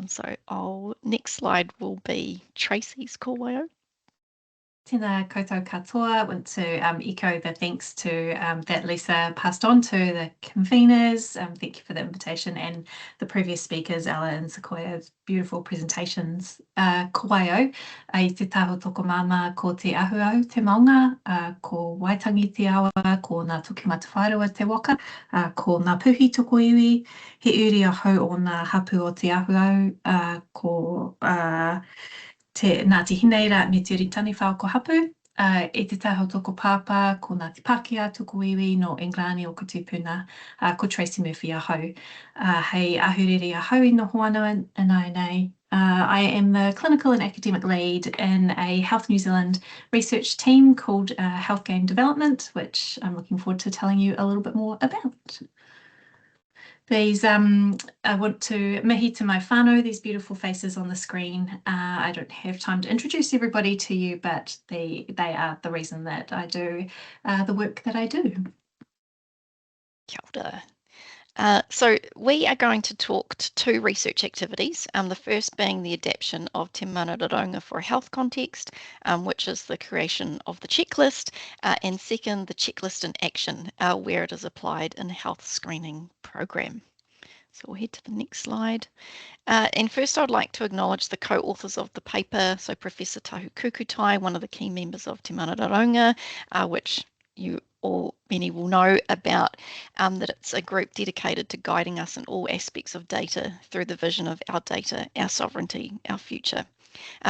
So next slide will be Tracy's ko waio. Tēnā koutou katoa. I want to echo the thanks to that Lisa passed on to the conveners. Thank you for the invitation, and the previous speakers, Ella and Sequoia's beautiful presentations. Ko waio, i te taho toko mama ko te ahuau te maunga, ko waitangi te awa, ko ngā toki matawharewa te waka, ko ngā puhi toko iwi, he uri a hau o ngā hapu o te ahuau, ko Ngāti Hineira me te ritani whao ko hapu, e te taho toko pāpā ko Ngāti Pākehā toko iwi no Inglani o Kutupuna, ko Tracy Murphy a hau. Hei ahuriri a hau I noho anua anai nei. I am the clinical and academic lead in a Health New Zealand research team called Health Game Development, which I'm looking forward to telling you a little bit more about. These, I want to mihi to my whānau, these beautiful faces on the screen. I don't have time to introduce everybody to you, but they are the reason that I do the work that I do. Kia ora. So we are going to talk to two research activities, the first being the adaptation of Te Mana Raraunga for a health context, which is the creation of the checklist, and second, the checklist in action, where it is applied in a health screening program. So we'll head to the next slide. And first I'd like to acknowledge the co-authors of the paper, so Professor Tahu Kukutai, one of the key members of Te Mana Raraunga, which you or many will know about, that it's a group dedicated to guiding us in all aspects of data through the vision of our data, our sovereignty, our future.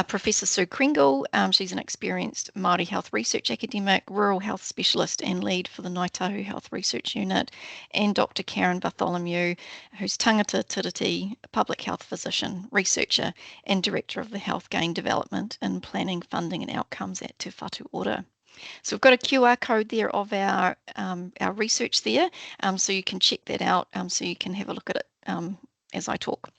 Professor Sue Kringle, she's an experienced Māori health research academic, rural health specialist and lead for the Ngaitahu Health Research Unit, and Dr. Karen Bartholomew, who's tangata tiriti, public health physician, researcher and director of the Health Gain Development and Planning, Funding and Outcomes at Te Whatu Ora. So we've got a QR code there of our research there, so you can check that out, so you can have a look at it as I talk.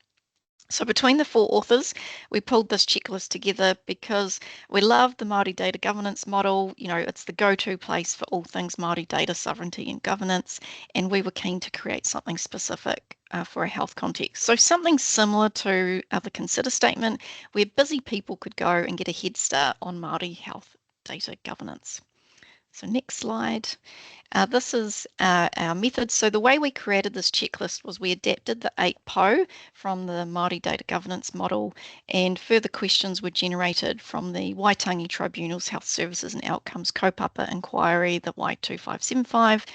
So between the four authors, we pulled this checklist together because we love the Māori data governance model. You know, it's the go-to place for all things Māori data sovereignty and governance, and we were keen to create something specific for a health context. So something similar to the consider statement, where busy people could go and get a head start on Māori health data governance. So next slide. This is our method. So the way we created this checklist was we adapted the 8 PO from the Māori data governance model, and further questions were generated from the Waitangi Tribunal's Health Services and Outcomes kaupapa inquiry, the Y2575,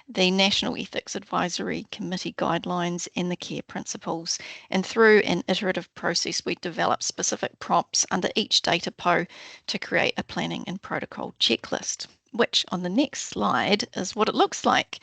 the National Ethics Advisory Committee guidelines and the care principles. And through an iterative process, we developed specific prompts under each data PO to create a planning and protocol checklist, which on the next slide is what it looks like.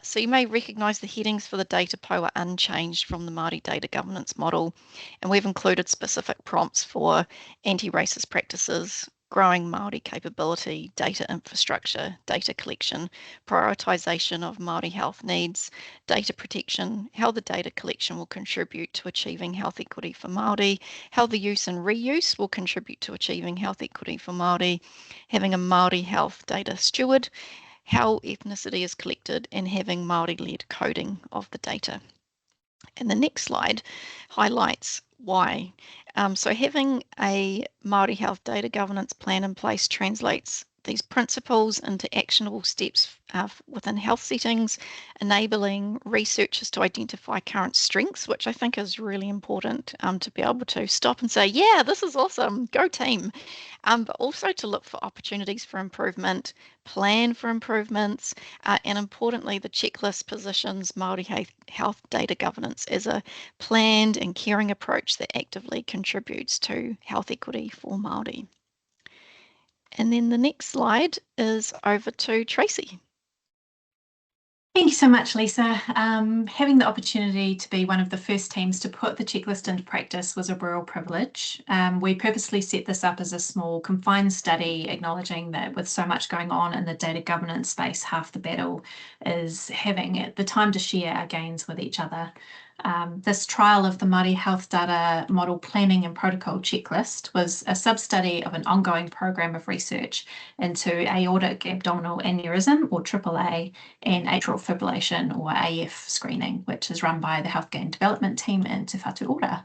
So you may recognise the headings for the data PO are unchanged from the Māori data governance model, and we've included specific prompts for anti-racist practices, growing Māori capability, data infrastructure, data collection, prioritisation of Māori health needs, data protection, how the data collection will contribute to achieving health equity for Māori, how the use and reuse will contribute to achieving health equity for Māori, having a Māori health data steward, how ethnicity is collected, and having Māori-led coding of the data. And the next slide highlights why. So having a Māori health data governance plan in place translates these principles into actionable steps within health settings, enabling researchers to identify current strengths, which I think is really important, to be able to stop and say, yeah, this is awesome, go team, but also to look for opportunities for improvement, plan for improvements, and importantly, the checklist positions Māori health data governance as a planned and caring approach that actively contributes to health equity for Māori. And then the next slide is over to Tracy. Thank you so much, Lisa. Having the opportunity to be one of the first teams to put the checklist into practice was a real privilege. We purposely set this up as a small, confined study, acknowledging that with so much going on in the data governance space, half the battle is having the time to share our gains with each other. This trial of the Māori Health Data Model Planning and Protocol Checklist was a sub-study of an ongoing program of research into aortic abdominal aneurysm, or AAA, and atrial fibrillation, or AF screening, which is run by the Health Gain Development team in Te Whatu Ora.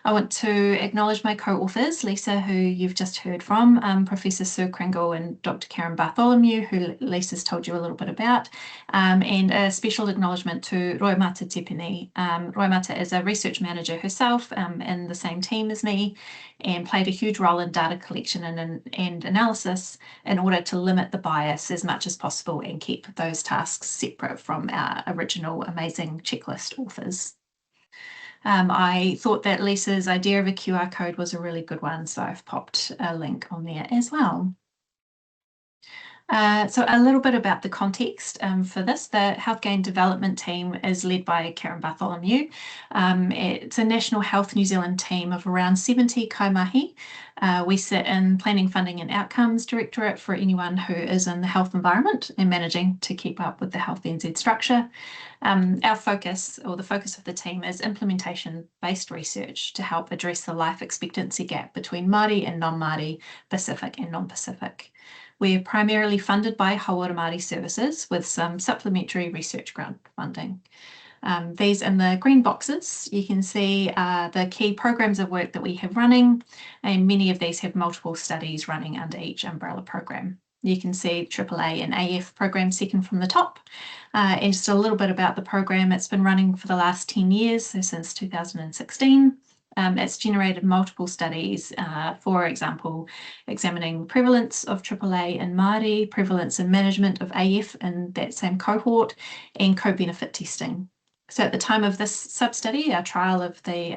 I want to acknowledge my co-authors, Lisa, who you've just heard from, Professor Sue Kringle and Dr. Karen Bartholomew, who Lisa's told you a little bit about, and a special acknowledgement to Roemata Tepini. Roemata is a research manager herself in the same team as me, and played a huge role in data collection and analysis in order to limit the bias as much as possible and keep those tasks separate from our original amazing checklist authors. I thought that Lisa's idea of a QR code was a really good one, so I've popped a link on there as well. So a little bit about the context for this. The Health Gain Development team is led by Karen Bartholomew. It's a National Health New Zealand team of around 70 kaimahi. We sit in Planning, Funding and Outcomes Directorate for anyone who is in the health environment and managing to keep up with the Health NZ structure. Our focus, or the focus of the team, is implementation-based research to help address the life expectancy gap between Māori and non-Māori, Pacific and non-Pacific. We're primarily funded by Hauora Māori Services with some supplementary research grant funding. These in the green boxes, you can see the key programs of work that we have running, and many of these have multiple studies running under each umbrella program. You can see AAA and AF program second from the top, and just a little bit about the program. It's been running for the last 10 years, so since 2016. It's generated multiple studies, for example, examining prevalence of AAA in Māori, prevalence and management of AF in that same cohort, and co-benefit testing. So at the time of this sub-study, our trial of the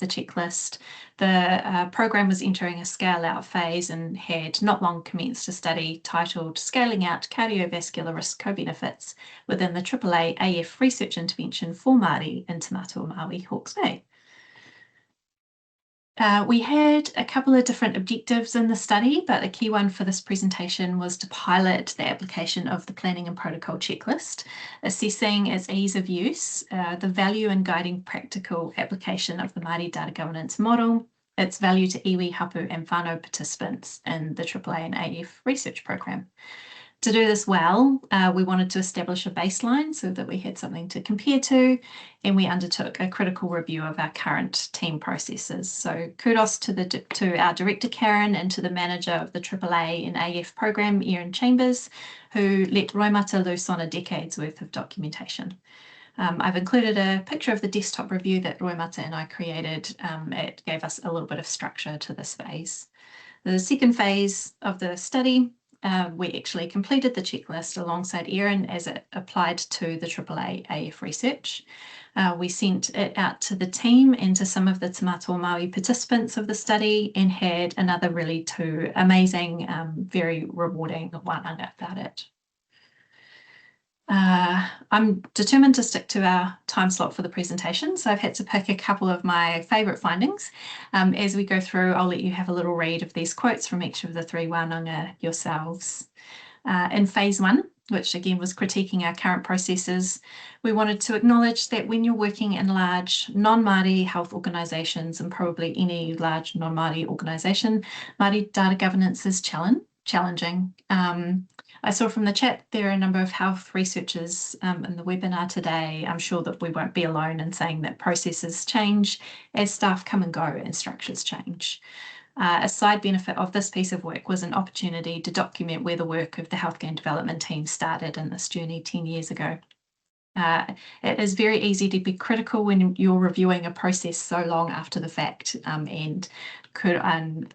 checklist, the program was entering a scale-out phase and had not long commenced a study titled Scaling Out Cardiovascular Risk Co-Benefits within the AAA AF Research Intervention for Māori in Te Maui, Hawke's Bay. We had a couple of different objectives in the study, but a key one for this presentation was to pilot the application of the Planning and Protocol Checklist, assessing its ease of use, the value in guiding practical application of the Māori data governance model, its value to iwi, hapu and whānau participants in the AAA and AF research program. To do this well, we wanted to establish a baseline so that we had something to compare to, and we undertook a critical review of our current team processes. So kudos to our director, Karen, and to the manager of the AAA and AF program, Erin Chambers, who let Roemata loose on a decade's worth of documentation. I've included a picture of the desktop review that Roemata and I created. It gave us a little bit of structure to this phase. The second phase of the study, we actually completed the checklist alongside Erin as it applied to the AAA AF research. We sent it out to the team and to some of the Te Maui participants of the study, and had another really two amazing, very rewarding wānanga about it. I'm determined to stick to our time slot for the presentation, so I've had to pick a couple of my favourite findings. As we go through, I'll let you have a little read of these quotes from each of the three wānanga yourselves. In phase one, which again was critiquing our current processes, we wanted to acknowledge that when you're working in large non-Māori health organisations, and probably any large non-Māori organisation, Māori data governance is challenging. I saw from the chat there are a number of health researchers in the webinar today. I'm sure that we won't be alone in saying that processes change as staff come and go and structures change. A side benefit of this piece of work was an opportunity to document where the work of the Health Gain Development team started in this journey 10 years ago. It is very easy to be critical when you're reviewing a process so long after the fact, and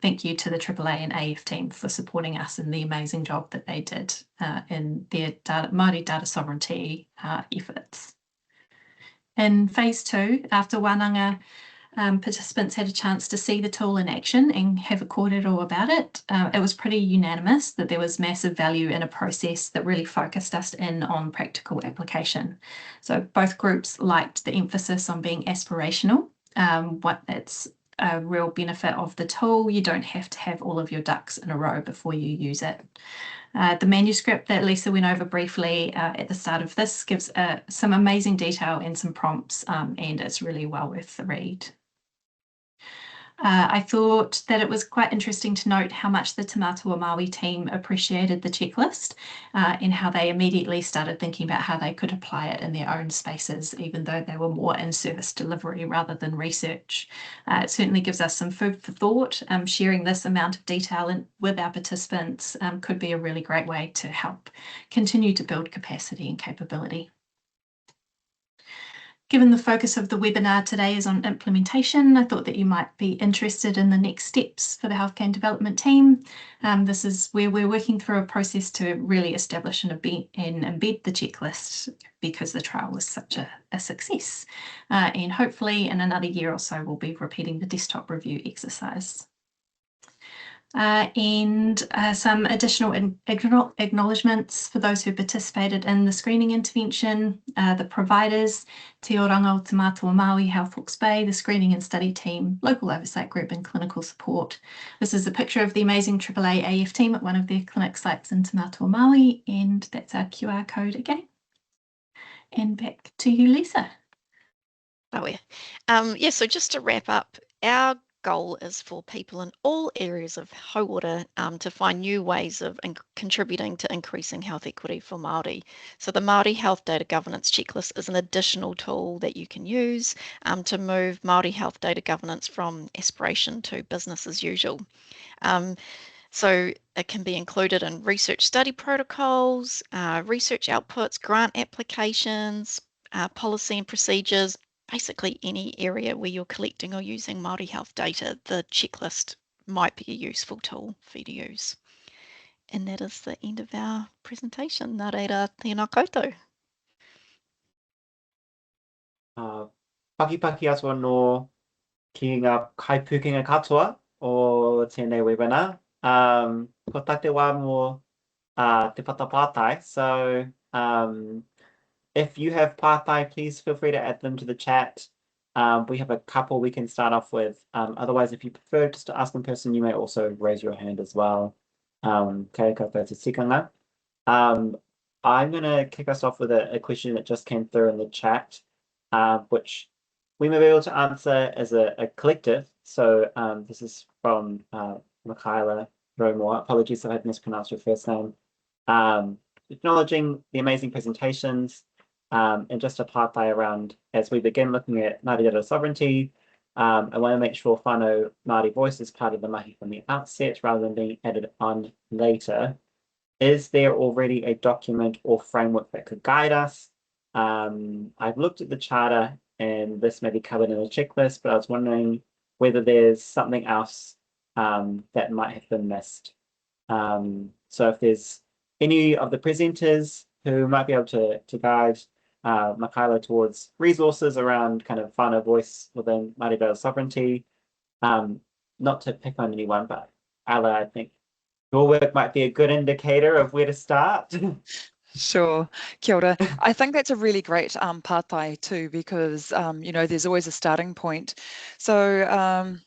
thank you to the AAA and AF team for supporting us in the amazing job that they did in their Māori Data Sovereignty efforts. In phase two, after wānanga participants had a chance to see the tool in action and have a kōrero about it, it was pretty unanimous that there was massive value in a process that really focused us in on practical application. So both groups liked the emphasis on being aspirational. It's a real benefit of the tool. You don't have to have all of your ducks in a row before you use it. The manuscript that Lisa went over briefly at the start of this gives some amazing detail and some prompts, and it's really well worth the read. I thought that it was quite interesting to note how much the Te Mātua Māori team appreciated the checklist and how they immediately started thinking about how they could apply it in their own spaces, even though they were more in service delivery rather than research. It certainly gives us some food for thought. Sharing this amount of detail with our participants could be a really great way to help continue to build capacity and capability. Given the focus of the webinar today is on implementation, I thought that you might be interested in the next steps for the Healthcare and Development team. This is where we're working through a process to really establish and embed the checklist because the trial was such a success. And hopefully in another year or so, we'll be repeating the desktop review exercise. Some additional acknowledgements for those who participated in the screening intervention, the providers, Te Oranga o Te Mātua Māui Health Hawke's Bay, the screening and study team, local oversight group and clinical support. This is a picture of the amazing AAA AF team at one of their clinic sites in Te Mātua Māui, and that's our QR code again. And back to you, Lisa. Yeah, so just to wrap up, our goal is for people in all areas of Hauora to find new ways of contributing to increasing health equity for Māori. So the Māori Health Data Governance Checklist is an additional tool that you can use to move Māori health data governance from aspiration to business as usual. So it can be included in research study protocols, research outputs, grant applications, policy and procedures, basically any area where you're collecting or using Māori health data, the checklist might be a useful tool for you to use. And that is the end of our presentation. Nā reira, tēnā koutou. Paki atua no ki ngā kaipukenga katoa o tēnei webinar. Ko tate wā mō te patapātai. So if you have pātai, please feel free to add them to the chat. We have a couple we can start off with. Otherwise, if you prefer just to ask in person, you may also raise your hand as well. I'm going to kick us off with a question that just came through in the chat, which we may be able to answer as a collective. So this is from Michaela Romore. Apologies if I mispronounced your first name. Acknowledging the amazing presentations. And just a pātai around as we begin looking at Māori Data Sovereignty, I want to make sure whānau Māori voice is part of the mahi from the outset rather than being added on later. Is there already a document or framework that could guide us? I've looked at the charter and this may be covered in a checklist, but I was wondering whether there's something else that might have been missed. So if there's any of the presenters who might be able to guide Michaela towards resources around kind of whānau voice within Māori Data Sovereignty. Not to pick on anyone, but Ala, I think your work might be a good indicator of where to start. Sure, kia ora. I think that's a really great pātai too, because you know, there's always a starting point. So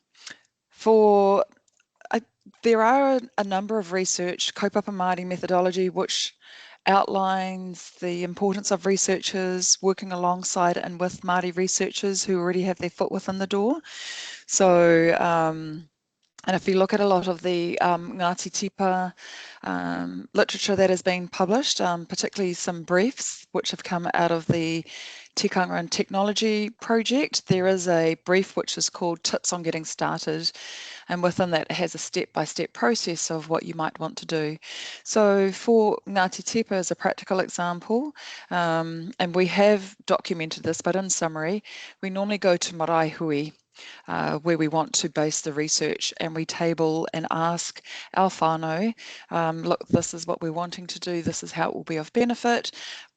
there are a number of research, kaupapa Māori methodology, which outlines the importance of researchers working alongside and with Māori researchers who already have their foot within the door. So, and if you look at a lot of the Ngāti Tipa literature that has been published, particularly some briefs which have come out of the Tikanga and Technology project, there is a brief which is called Tips on Getting Started, and within that it has a step-by-step process of what you might want to do. So for Ngāti Tipa as a practical example, and we have documented this, but in summary, we normally go to marae hui, where we want to base the research, and we table and ask our whānau, look, this is what we're wanting to do, this is how it will be of benefit,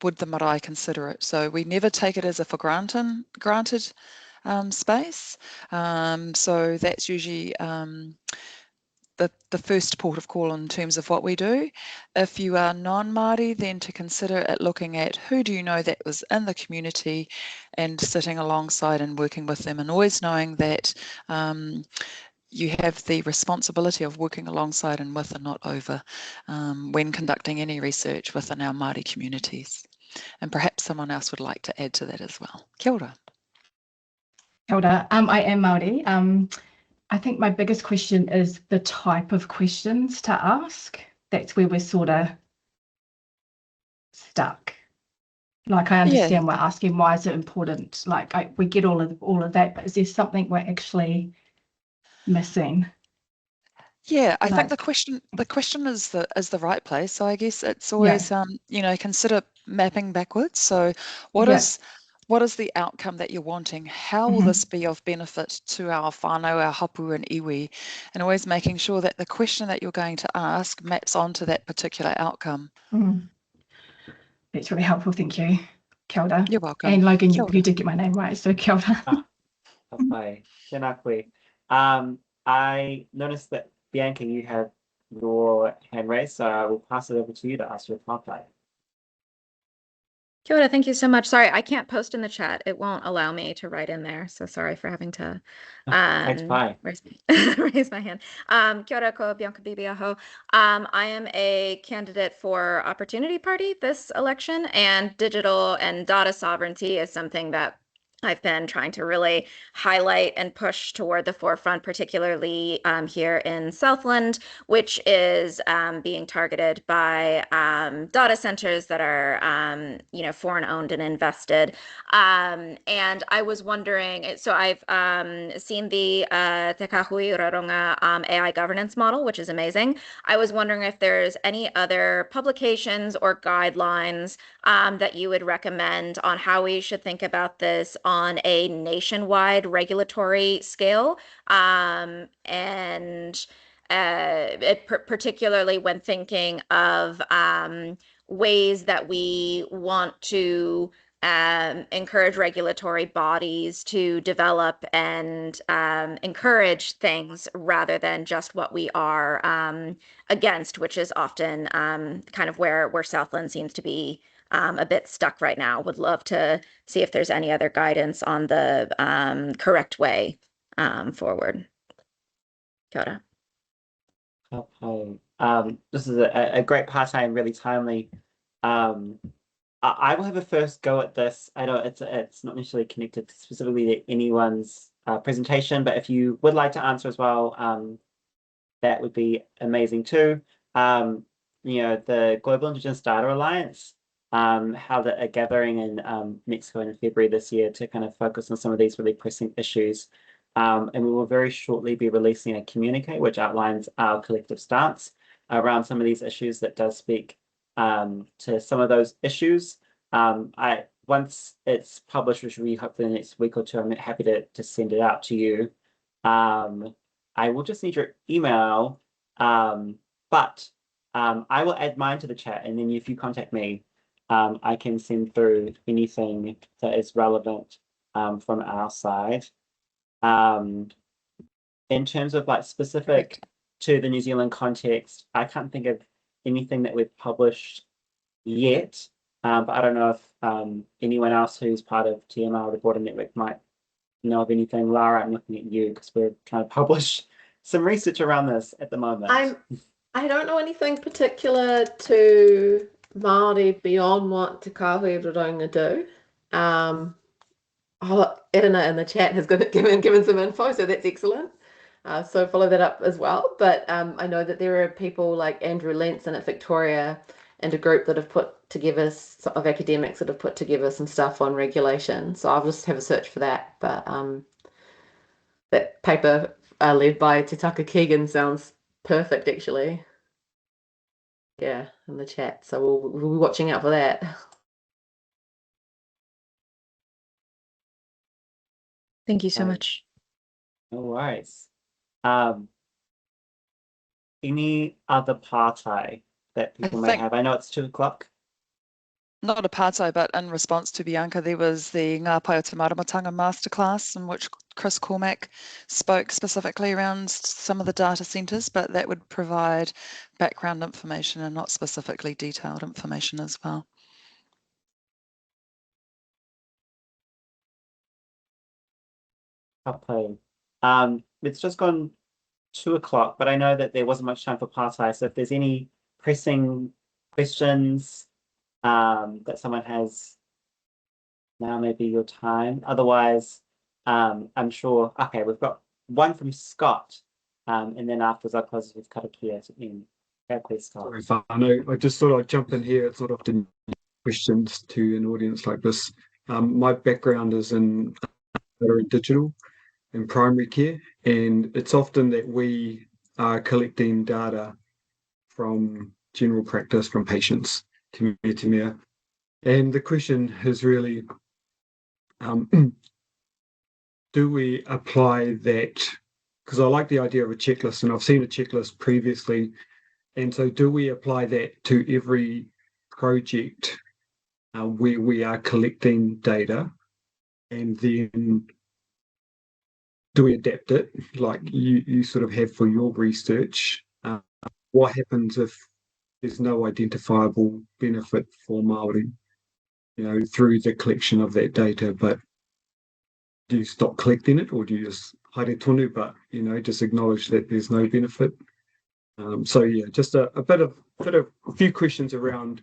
would the marae consider it? So we never take it as a for granted space. So that's usually the first port of call in terms of what we do. If you are non-Māori, then to consider it looking at who do you know that was in the community and sitting alongside and working with them, and always knowing that you have the responsibility of working alongside and with and not over when conducting any research within our Māori communities. And perhaps someone else would like to add to that as well. Kia ora. Kia ora. I am Māori. I think my biggest question is the type of questions to ask. That's where we're sort of stuck. Like, I understand we're asking why is it important. Like, we get all of that, but is there something we're actually missing? Yeah, I think the question is the right place. So I guess it's always consider mapping backwards. So what is the outcome that you're wanting? How will this be of benefit to our whānau, our hapu and iwi? And always making sure that the question that you're going to ask maps onto that particular outcome. That's really helpful, thank you. Kia ora. You're welcome. And Logan, you did get my name right, so kia ora. Hi, tēnā koe. I noticed that Bianca, you have your hand raised, so I will pass it over to you to ask your whākai. Kia ora, thank you so much. Sorry, I can't post in the chat. It won't allow me to write in there. So sorry for having to raise my hand. Kia ora, ko Bianca Bibiaho. I am a candidate for Opportunity Party this election, and digital and data sovereignty is something that I've been trying to really highlight and push toward the forefront, particularly here in Southland, which is being targeted by data centers that are, foreign owned and invested. And I was wondering, so I've seen the Te Māmana Raraunga AI governance model, which is amazing. I was wondering if there's any other publications or guidelines that you would recommend on how we should think about this on a nationwide regulatory scale, particularly when thinking of ways that we want to encourage regulatory bodies to develop and encourage things rather than just what we are against, which is often kind of where Southland seems to be a bit stuck right now. Would love to see if there's any other guidance on the correct way forward. Kia ora. Okay. This is a great part-time and really timely. I will have a first go at this. I know it's not necessarily connected specifically to anyone's presentation, but if you would like to answer as well, that would be amazing too. The Global Indigenous Data Alliance held a gathering in Mexico in February this year to kind of focus on some of these really pressing issues. And we will very shortly be releasing a communique which outlines our collective stance around some of these issues that does speak to some of those issues. Once it's published, which will be hopefully in the next week or two, I'm happy to send it out to you. I will just need your email, but I will add mine to the chat, and then if you contact me, I can send through anything that is relevant from our side. In terms of like specific to the New Zealand context, I can't think of anything that we've published yet, but I don't know if anyone else who's part of TMR or the Border Network might know of anything. Lara, I'm looking at you because we're trying to publish some research around this at the moment. I don't know anything particular to Māori beyond what Te Whatu do. Edina in the chat has given some info, so that's excellent. So follow that up as well. But I know that there are people like Andrew Lenson at Victoria and a group that have put together, of academics that have put together some stuff on regulation. So I'll just have a search for that. But that paper led by Te Taka Keegan sounds perfect, actually. Yeah, in the chat. So we'll be watching out for that. Thank you so much. No worries. Any other partai that people may have? I know it's 2 o'clock. Not a partai, but in response to Bianca, there was the Ngā Pai o Te Maramatanga masterclass in which Chris Cormack spoke specifically around some of the data centres, but that would provide background information and not specifically detailed information as well. Okay. It's just gone 2 o'clock, but I know that there wasn't much time for partai, so if there's any pressing questions that someone has, now may be your time. Otherwise, I'm sure, okay, we've got one from Scott, and then afterwards I'll close with karakia at the end. Sorry, Whānau. I just thought I'd jump in here. It's not often questions to an audience like this. My background is in digital and primary care, and it's often that we are collecting data from general practice, from patients, te mea. And the question is really, do we apply that? Because I like the idea of a checklist, and I've seen a checklist previously. And so do we apply that to every project where we are collecting data, and then do we adapt it like you sort of have for your research? What happens if there's no identifiable benefit for Māori, through the collection of that data, but do you stop collecting it, or do you just haere tonu, but just acknowledge that there's no benefit? So yeah, just a few questions around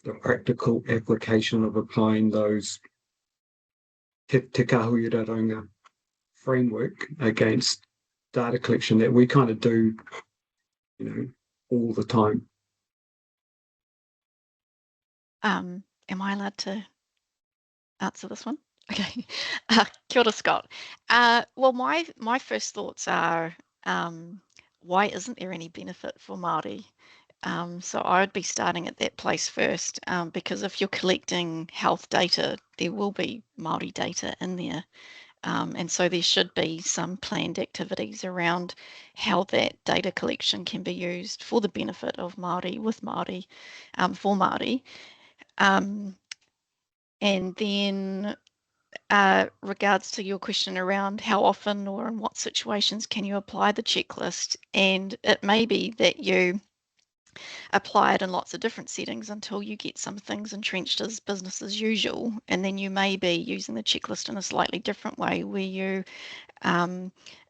the practical application of applying those Te Raraunga framework against data collection that we kind of do, all the time. Am I allowed to answer this one? Okay. Kia ora, Scott. Well, my first thoughts are, why isn't there any benefit for Māori? So I would be starting at that place first, because if you're collecting health data, there will be Māori data in there. And so there should be some planned activities around how that data collection can be used for the benefit of Māori, with Māori, for Māori. And then regards to your question around how often or in what situations can you apply the checklist, and it may be that you apply it in lots of different settings until you get some things entrenched as business as usual, and then you may be using the checklist in a slightly different way where you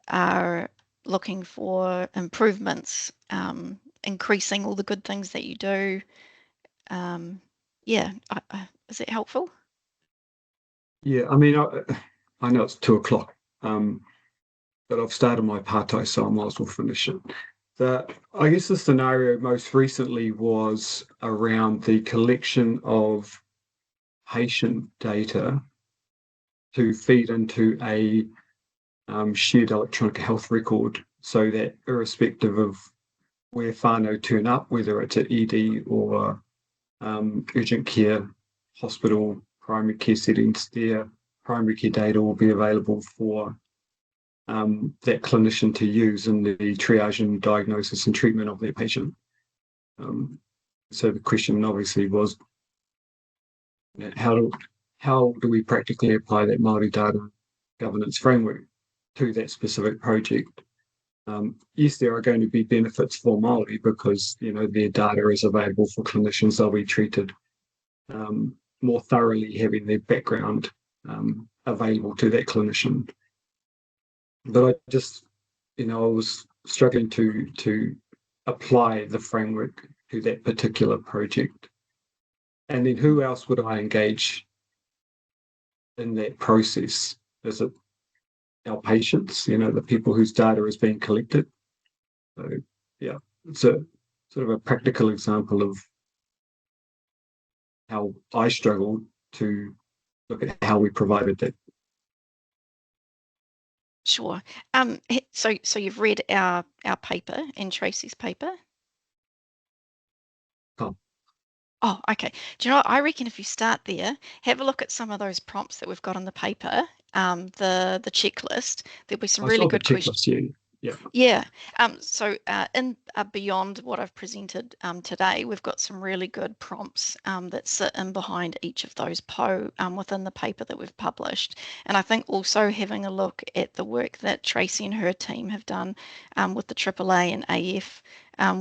are looking for improvements, increasing all the good things that you do. Yeah, is that helpful? Yeah, I mean, I know it's 2:00, but I've started my partai, so I might as well finish it. I guess the scenario most recently was around the collection of patient data to feed into a shared electronic health record, so that irrespective of where whānau turn up, whether it's at ED or urgent care, hospital, primary care settings, their primary care data will be available for that clinician to use in the triage and diagnosis and treatment of their patient. So the question obviously was, how do we practically apply that Māori data governance framework to that specific project? Yes, there are going to be benefits for Māori because their data is available for clinicians. They'll be treated more thoroughly, having their background available to that clinician. But I just, I was struggling to apply the framework to that particular project. And then who else would I engage in that process? Is it our patients, the people whose data is being collected? So yeah, it's a sort of a practical example of how I struggled to look at how we provided that. Sure. So you've read our paper and Tracy's paper? Oh, okay. Do you know what? I reckon if you start there, have a look at some of those prompts that we've got on the paper, the checklist. There'll be some really good questions. Yeah. So in beyond what I've presented today, we've got some really good prompts that sit in behind each of those within the paper that we've published. And I think also having a look at the work that Tracy and her team have done with the AAA and AF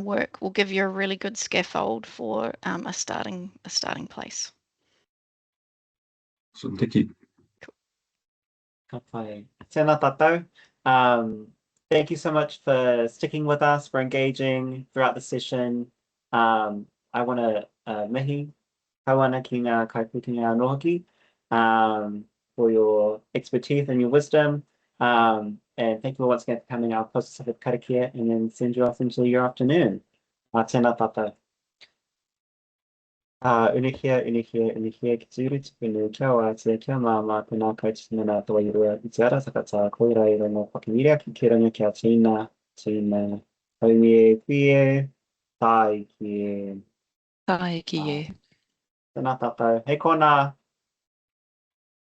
work will give you a really good scaffold for a starting place. So thank you. Tēnā tātou. Thank you so much for sticking with us, for engaging throughout the session. I want to mihi kawana ki ngā kaipukenga nohoki for your expertise and your wisdom. And thank you once again for coming. I'll post this at karakia and then send you off into your afternoon. Tēnā tata. Unihia, ki tūru tupunu, kia ora te kia māma, tēnā koutou mana toa i rua i te ara takata, koira i rongo whakamiria ki te ranga kia tūna, haumie, pie, tai ki e. Tai ki e. Tēnā tātou. Hei kona.